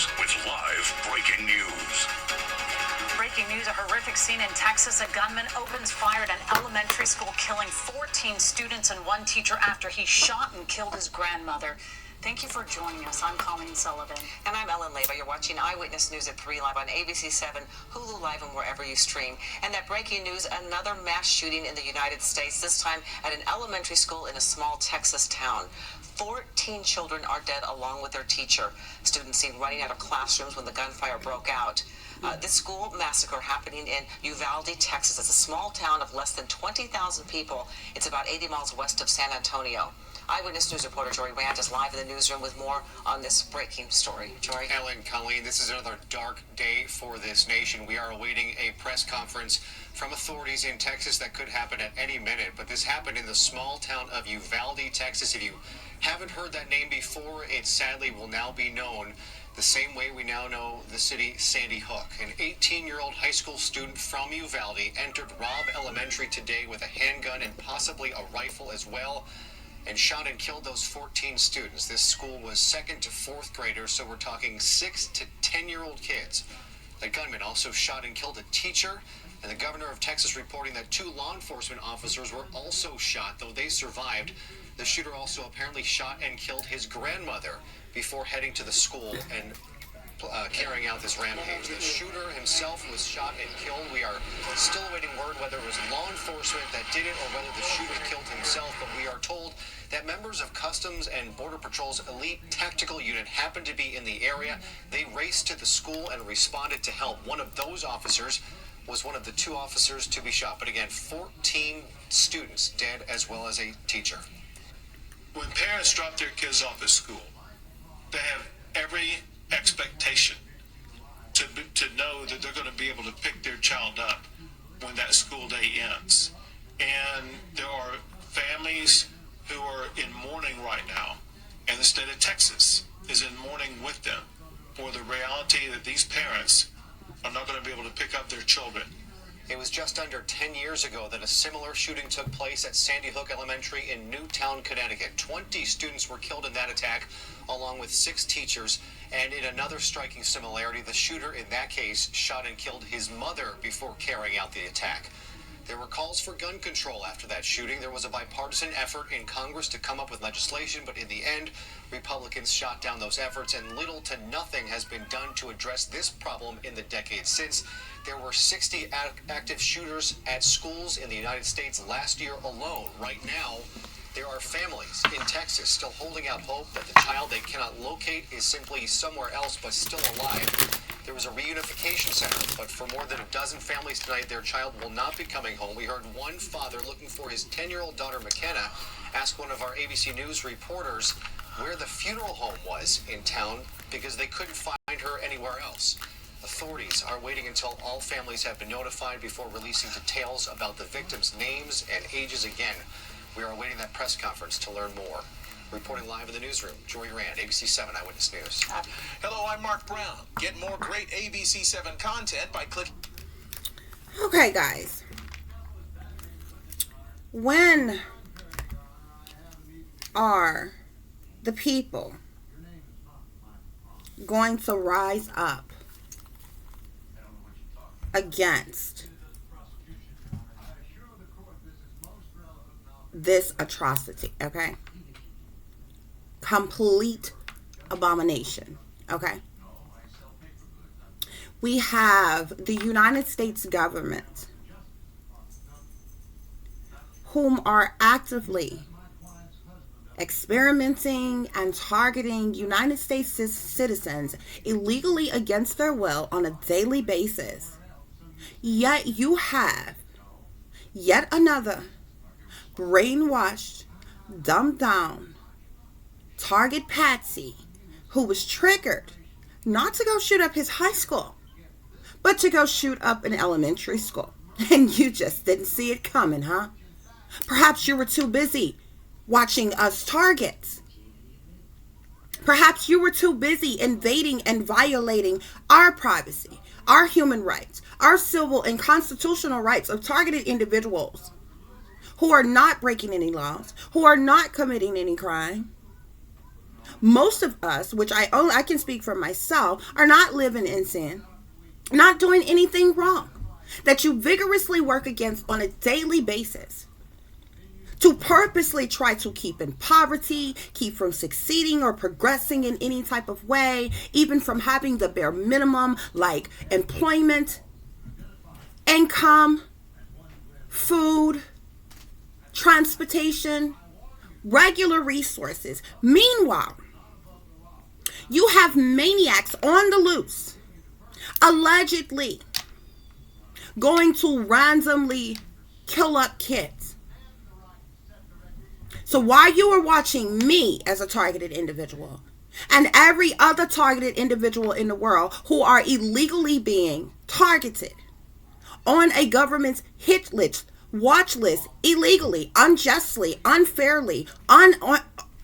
News with live breaking news. Breaking news, a horrific scene in Texas. A gunman opens fire at an elementary school, killing 14 students and one teacher after he shot and killed his grandmother. Thank you for joining us. I'm Colleen Sullivan. And I'm Ellen Leyva. You're watching Eyewitness News at 3 live on ABC 7, Hulu Live, and wherever you stream. And that breaking news, another mass shooting in the United States, this time at an elementary school in a small Texas town. 14 children are dead along with their teacher. Students seen running out of classrooms when the gunfire broke out. This school massacre happening in Uvalde, Texas. It's a small town of less than 20,000 people. It's about 80 miles west of San Antonio. Eyewitness News reporter Jory Rand is live in the newsroom with more on this breaking story. Jory? Ellen, Colleen, this is another dark day for this nation. We are awaiting a press conference from authorities in Texas that could happen at any minute. But this happened in the small town of Uvalde, Texas. If you haven't heard that name before, it sadly will now be known the same way we now know the city Sandy Hook. An 18-year-old high school student from Uvalde entered Robb Elementary today with a handgun and possibly a rifle as well, and shot and killed those 14 students. This school was second to fourth graders, so we're talking 6 to 10-year-old kids. The gunman also shot and killed a teacher, and the governor of Texas reporting that 2 law enforcement officers were also shot, though they survived. The shooter also apparently shot and killed his grandmother before heading to the school and carrying out this rampage. The shooter himself was shot and killed. We are still awaiting word whether it was law enforcement that did it or whether the shooter killed himself, but we are told that members of Customs and Border Patrol's elite tactical unit happened to be in the area. They raced to the school and responded to help. One of those officers was one of the 2 officers to be shot. But again, 14 students dead as well as a teacher. When parents drop their kids off at school, they have every expectation to know that they're going to be able to pick their child up when that school day ends. And there are families who are in mourning right now, and the state of Texas is in mourning with them for the reality that these parents are not going to be able to pick up their children. It was just under 10 years ago that a similar shooting took place at Sandy Hook Elementary in Newtown, Connecticut. 20 students were killed in that attack, along with 6 teachers. And in another striking similarity, the shooter in that case shot and killed his mother before carrying out the attack. There were calls for gun control after that shooting. There was a bipartisan effort in Congress to come up with legislation, but in the end, Republicans shot down those efforts, and little to nothing has been done to address this problem in the decades since. There were 60 active shooters at schools in the United States last year alone. Right now, there are families in Texas still holding out hope that the child they cannot locate is simply somewhere else but still alive. There was a reunification center, but for more than a dozen families tonight, their child will not be coming home. We heard one father looking for his 10-year-old daughter, McKenna, ask one of our ABC News reporters where the funeral home was in town because they couldn't find her anywhere else. Authorities are waiting until all families have been notified before releasing details about the victims' names and ages again. We are awaiting that press conference to learn more. Reporting live in the newsroom, Jory Rand, ABC 7 Eyewitness News. Hello, I'm Mark Brown. Get more great ABC 7 content by clicking. Okay, guys. When are the people going to rise up against this atrocity? Okay, complete abomination. Okay, we have the United States government whom are actively experimenting and targeting United States citizens illegally against their will on a daily basis. Yet you have yet another brainwashed, dumbed down target patsy who was triggered not to go shoot up his high school, but to go shoot up an elementary school. And you just didn't see it coming, huh? Perhaps you were too busy watching us targets. Perhaps you were too busy invading and violating our privacy, our human rights, our civil and constitutional rights of targeted individuals who are not breaking any laws, who are not committing any crime. Most of us, which I can speak for myself, are not living in sin, not doing anything wrong, that you vigorously work against on a daily basis, to purposely try to keep in poverty, keep from succeeding or progressing in any type of way, even from having the bare minimum like employment, income, food, transportation, regular resources. Meanwhile, you have maniacs on the loose, allegedly going to randomly kill up kids. So while you are watching me as a targeted individual and every other targeted individual in the world who are illegally being targeted on a government's hit list, watch list, illegally, unjustly, unfairly,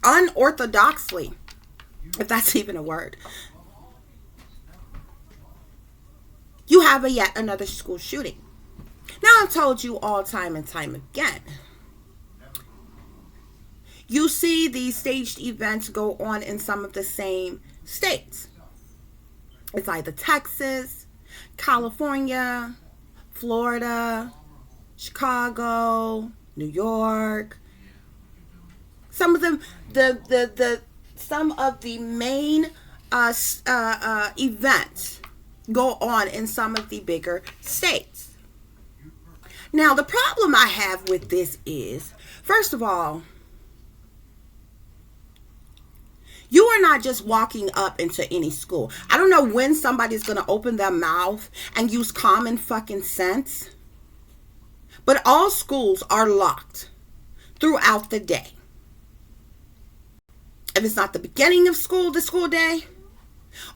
unorthodoxly, if that's even a word, you have yet another school shooting. Now, I've told you all time and time again, you see these staged events go on in some of the same states. It's either Texas, California, Florida, Chicago, New York. Some of them, some of the main events go on in some of the bigger states. Now, the problem I have with this is, first of all, you are not just walking up into any school. I don't know when somebody's going to open their mouth and use common fucking sense, but all schools are locked throughout the day. If it's not the beginning of school, the school day,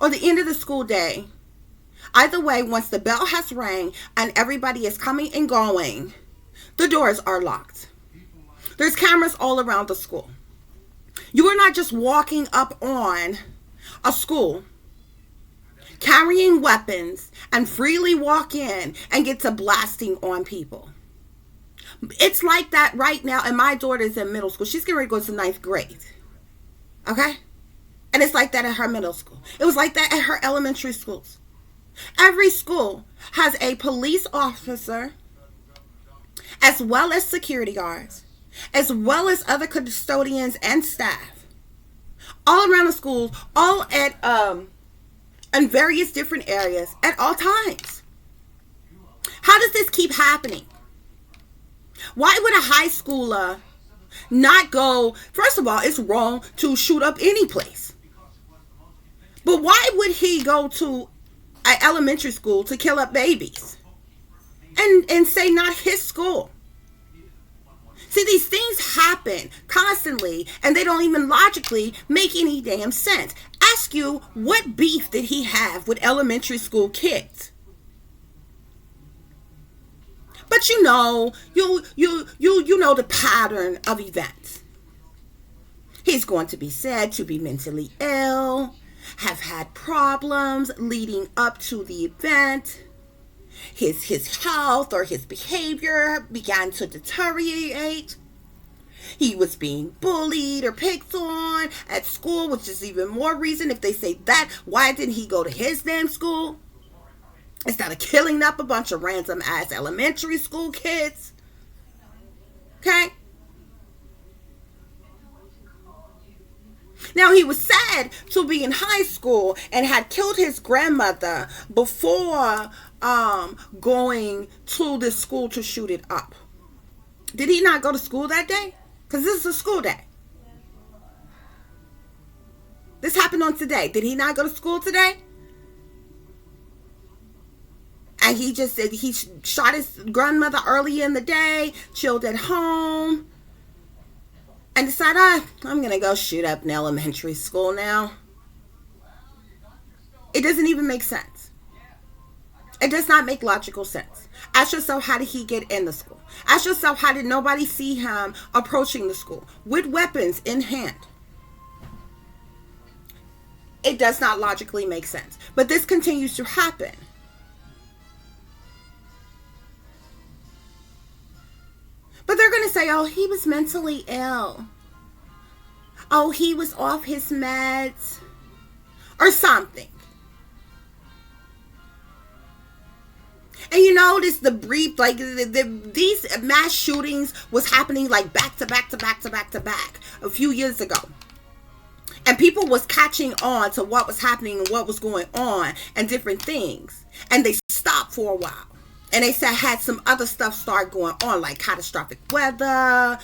or the end of the school day, either way, once the bell has rang and everybody is coming and going, the doors are locked. There's cameras all around the school. You are not just walking up on a school, carrying weapons, and freely walk in and get to blasting on people. It's like that right now, and my daughter's in middle school. She's getting ready to go to 9th grade. Okay? And it's like that at her middle school. It was like that at her elementary schools. Every school has a police officer, as well as security guards, as well as other custodians and staff, all around the schools, all at in various different areas at all times. How does this keep happening? Why would a high schooler not go? First of all, it's wrong to shoot up any place. But why would he go to an elementary school to kill up babies? And say not his school? See, these things happen constantly, and they don't even logically make any damn sense. Ask you, what beef did he have with elementary school kids? But you know the pattern of events. He's going to be said to be mentally ill, have had problems leading up to the event. His health or his behavior began to deteriorate. He was being bullied or picked on at school, which is even more reason if they say that. Why didn't he go to his damn school instead of killing up a bunch of random ass elementary school kids? Okay? Now, he was said to be in high school and had killed his grandmother before going to this school to shoot it up. Did he not go to school that day? Because this is a school day. This happened on today. Did he not go to school today? And he just said he shot his grandmother early in the day, chilled at home, and decided, I'm going to go shoot up an elementary school now. It doesn't even make sense. It does not make logical sense. Ask yourself, how did he get in the school? Ask yourself, how did nobody see him approaching the school with weapons in hand? It does not logically make sense. But this continues to happen. But they're going to say, oh, he was mentally ill. oh, he was off his meds or something. And you notice the brief, like these mass shootings was happening like back to back a few years ago. And people was catching on to what was happening and what was going on and different things. And they stopped for a while. And they said had some other stuff start going on, like catastrophic weather,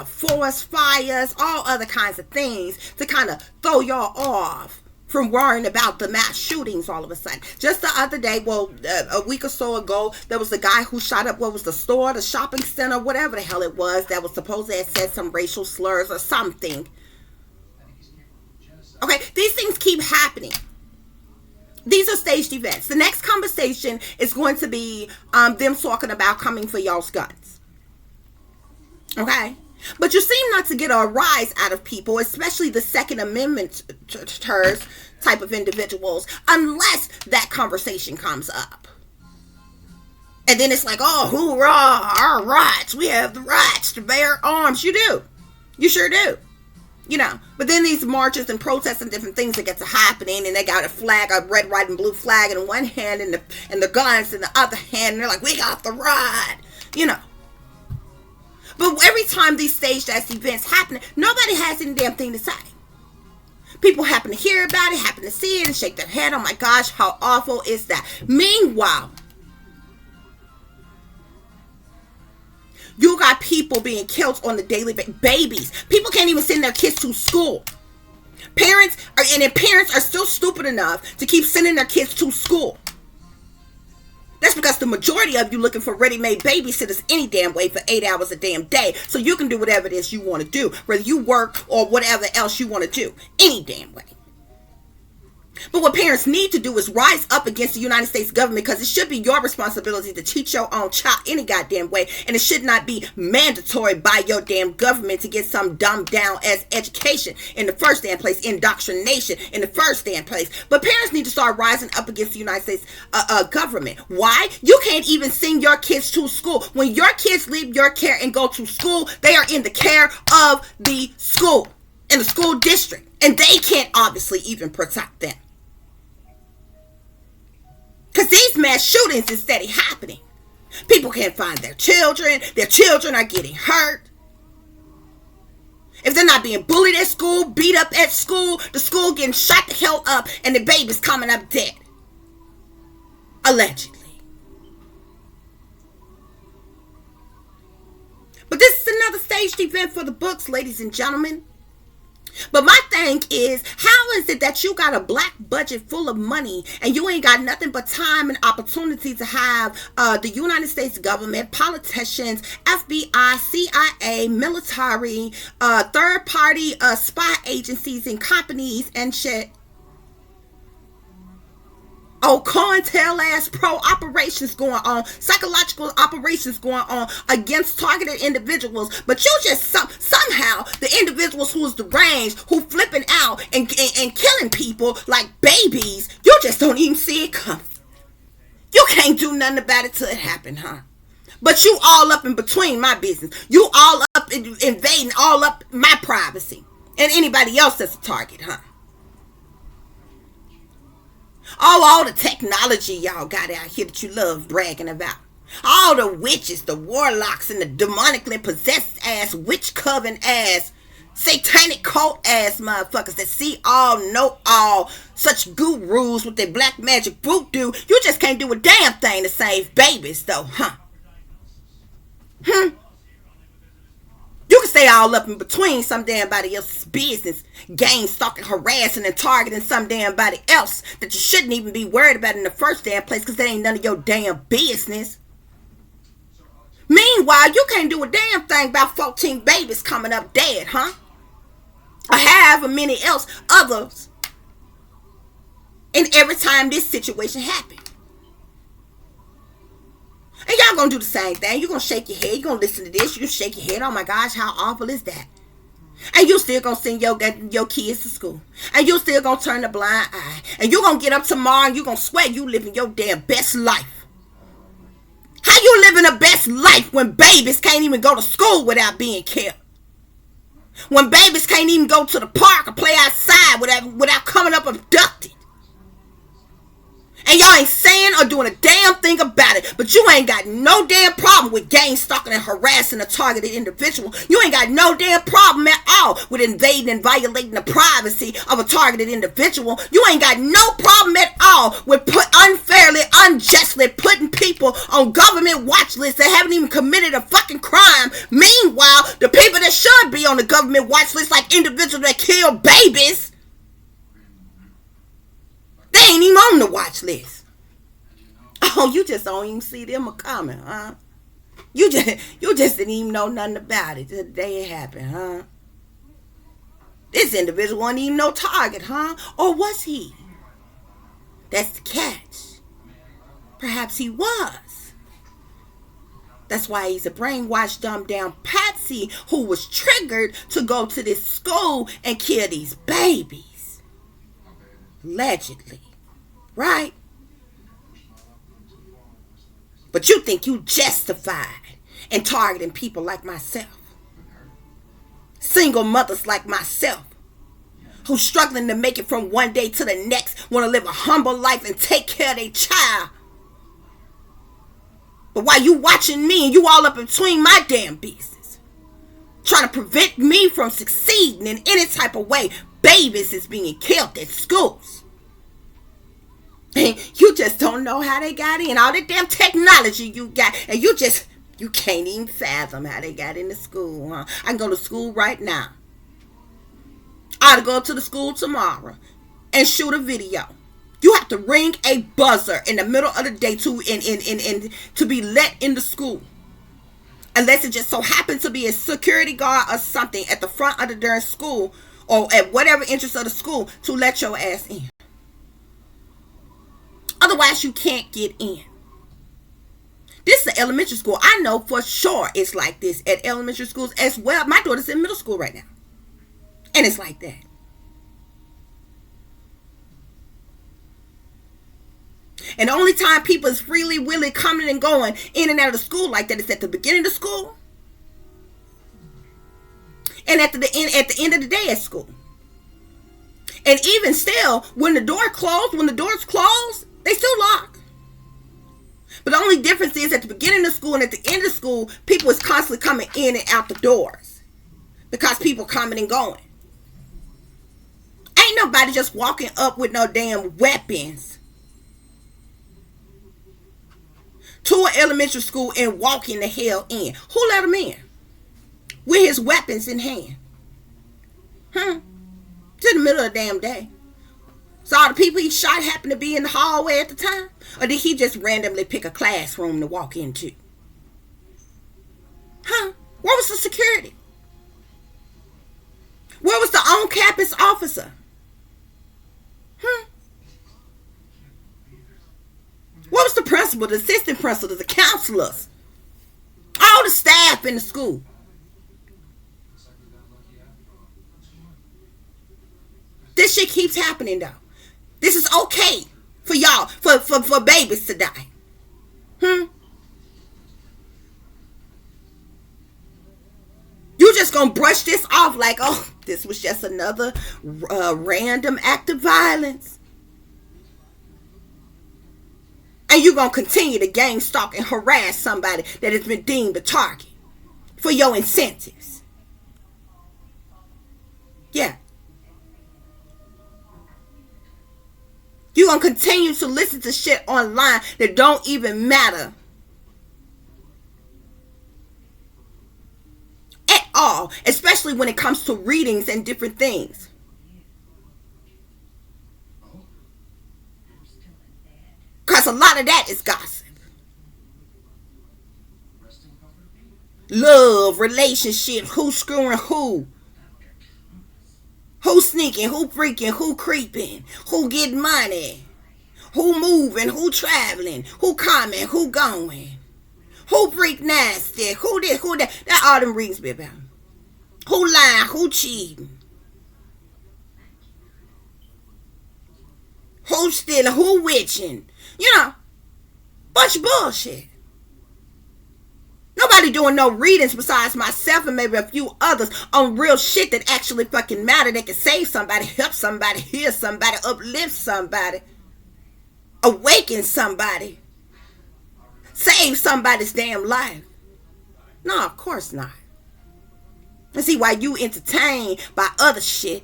forest fires, all other kinds of things to kind of throw y'all off from worrying about the mass shootings all of a sudden. Just the other day, well, a week or so ago, there was a guy who shot up, what was the store, the shopping center, whatever the hell it was, that was supposed to have said some racial slurs or something. Okay, these things keep happening. These are staged events. The next conversation is going to be them talking about coming for y'all's guns. Okay? But you seem not to get a rise out of people, especially the Second Amendment type of individuals, unless that conversation comes up. And then it's like, oh, hoorah, our rights. We have the rights to bear arms. You do. You sure do. You know, but then these marches and protests and different things that get to happening, and they got a flag, a red, white, and blue flag in one hand, and the guns in the other hand, and they're like, we got the right, you know. But every time these staged ass events happen, nobody has any damn thing to say. People happen to hear about it, happen to see it, and shake their head. Oh my gosh, how awful is that? Meanwhile, you got people being killed on the daily basis. Babies. People can't even send their kids to school. Parents are still stupid enough to keep sending their kids to school. That's because the majority of you looking for ready-made babysitters any damn way for 8 hours a damn day. So you can do whatever it is you want to do. Whether you work or whatever else you want to do. Any damn way. But what parents need to do is rise up against the United States government, because it should be your responsibility to teach your own child any goddamn way, and it should not be mandatory by your damn government to get some dumbed down as education in the first damn place, indoctrination in the first damn place. But parents need to start rising up against the United States government. Why? You can't even send your kids to school. When your kids leave your care and go to school, they are in the care of the school, in the school district, and they can't obviously even protect them. Because these mass shootings is steady happening. People can't find their children are getting hurt. If they're not being bullied at school, beat up at school, the school getting shot the hell up, and the baby's coming up dead. Allegedly. But this is another staged event for the books, ladies and gentlemen. But my thing is, how is it that you got a black budget full of money and you ain't got nothing but time and opportunity to have the United States government, politicians, FBI, CIA, military, third-party spy agencies and companies and shit? Oh, COINTELASPRO operations going on, psychological operations going on against targeted individuals, but you just somehow the individuals who's deranged, who flipping out and killing people like babies, you just don't even see it coming. You can't do nothing about it till it happen, huh? But you all up in between my business. You all up invading all up my privacy and anybody else that's a target, huh? Oh, all the technology y'all got out here that you love bragging about. All the witches, the warlocks, and the demonically possessed ass, witch coven ass, satanic cult ass motherfuckers that see all, know all, such gurus with their black magic voodoo. You just can't do a damn thing to save babies though, huh? You can stay all up in between some damn body else's business, gang stalking, harassing, and targeting some damn body else that you shouldn't even be worried about in the first damn place, because that ain't none of your damn business. Meanwhile, you can't do a damn thing about 14 babies coming up dead, huh? Or however many others. And every time this situation happens. And y'all gonna do the same thing. You're gonna shake your head. You're gonna listen to this. You shake your head. Oh my gosh, how awful is that? And you still gonna send your kids to school. And you still gonna turn a blind eye. And you're gonna get up tomorrow and you're gonna swear you living your damn best life. How you living a best life when babies can't even go to school without being killed? When babies can't even go to the park or play outside without coming up abducted. And y'all ain't saying or doing a damn thing about it. But you ain't got no damn problem with gang stalking and harassing a targeted individual. You ain't got no damn problem at all with invading and violating the privacy of a targeted individual. You ain't got no problem at all with unfairly, unjustly putting people on government watch lists that haven't even committed a fucking crime. Meanwhile, the people that should be on the government watch list, like individuals that kill babies, they ain't even on the watch list. Oh, you just don't even see them coming, huh? You just didn't even know nothing about it the day it happened, huh? This individual wasn't even no target, huh? Or was he? That's the catch. Perhaps he was. That's why he's a brainwashed, dumbed down patsy who was triggered to go to this school and kill these babies. Allegedly. Right? But you think you justified in targeting people like myself. Single mothers like myself, who's struggling to make it from one day to the next, want to live a humble life and take care of their child. But while you watching me and you all up in between my damn business, trying to prevent me from succeeding in any type of way, babies is being killed at schools. And you just don't know how they got in. All the damn technology you got. And you can't even fathom how they got into school, huh? I can go to school right now. I ought to go to the school tomorrow and shoot a video. You have to ring a buzzer in the middle of the day to be let in the school. Unless it just so happens to be a security guard or something at the front of the darn school or at whatever entrance of the school to let your ass in. Otherwise, you can't get in. This is an elementary school. I know for sure it's like this at elementary schools as well. My daughter's in middle school right now. And it's like that. And the only time people is freely, willing, coming and going in and out of the school like that is at the beginning of school. And at the end of the day at school. And even still, when the doors closed, they still lock. But the only difference is at the beginning of school and at the end of school, people is constantly coming in and out the doors. Because people coming and going. Ain't nobody just walking up with no damn weapons to an elementary school and walking the hell in. Who let him in? With his weapons in hand. To the middle of the damn day. So all the people he shot happened to be in the hallway at the time? Or did he just randomly pick a classroom to walk into? Where was the security? Where was the on-campus officer? Where was the principal, the assistant principal, the counselors? All the staff in the school. This shit keeps happening though. This is okay for y'all, for babies to die. You just gonna brush this off like, oh, this was just another random act of violence. And you gonna continue to gang stalk and harass somebody that has been deemed a target for your incentives. Yeah. You're going to continue to listen to shit online that don't even matter at all, especially when it comes to readings and different things. Because a lot of that is gossip. Love, relationship, who's screwing who. Who sneaking, who freaking, who creeping, who getting money, who moving, who traveling, who coming, who going, who freak nasty, who this, who that. That all them rings be about. Who lying, who cheating, who stealing, who witching. You know, bunch of bullshit. Nobody barely doing no readings besides myself and maybe a few others on real shit that actually fucking matter. That can save somebody, help somebody, heal somebody, uplift somebody, awaken somebody, save somebody's damn life. No, of course not. And see, why you entertained by other shit,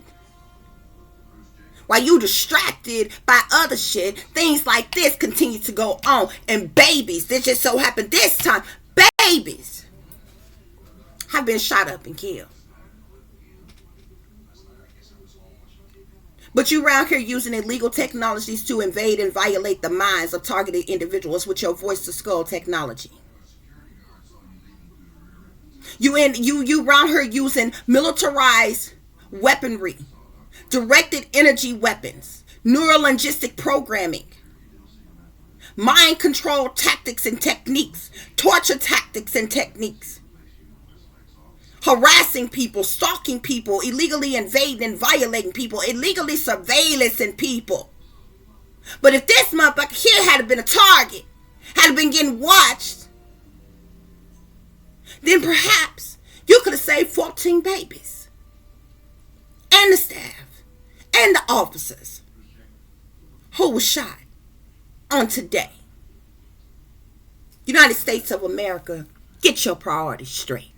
while you distracted by other shit, things like this continue to go on. And babies, this just so happened this time, babies have been shot up and killed. But you around here using illegal technologies to invade and violate the minds of targeted individuals with your voice to skull technology. You around here using militarized weaponry, directed energy weapons, neurolinguistic programming, mind control tactics and techniques, torture tactics and techniques, harassing people, stalking people, illegally invading and violating people, illegally surveillancing people. But if this motherfucker here had been a target, had been getting watched, then perhaps you could have saved 14 babies and the staff and the officers who was shot on today. United States of America, get your priorities straight.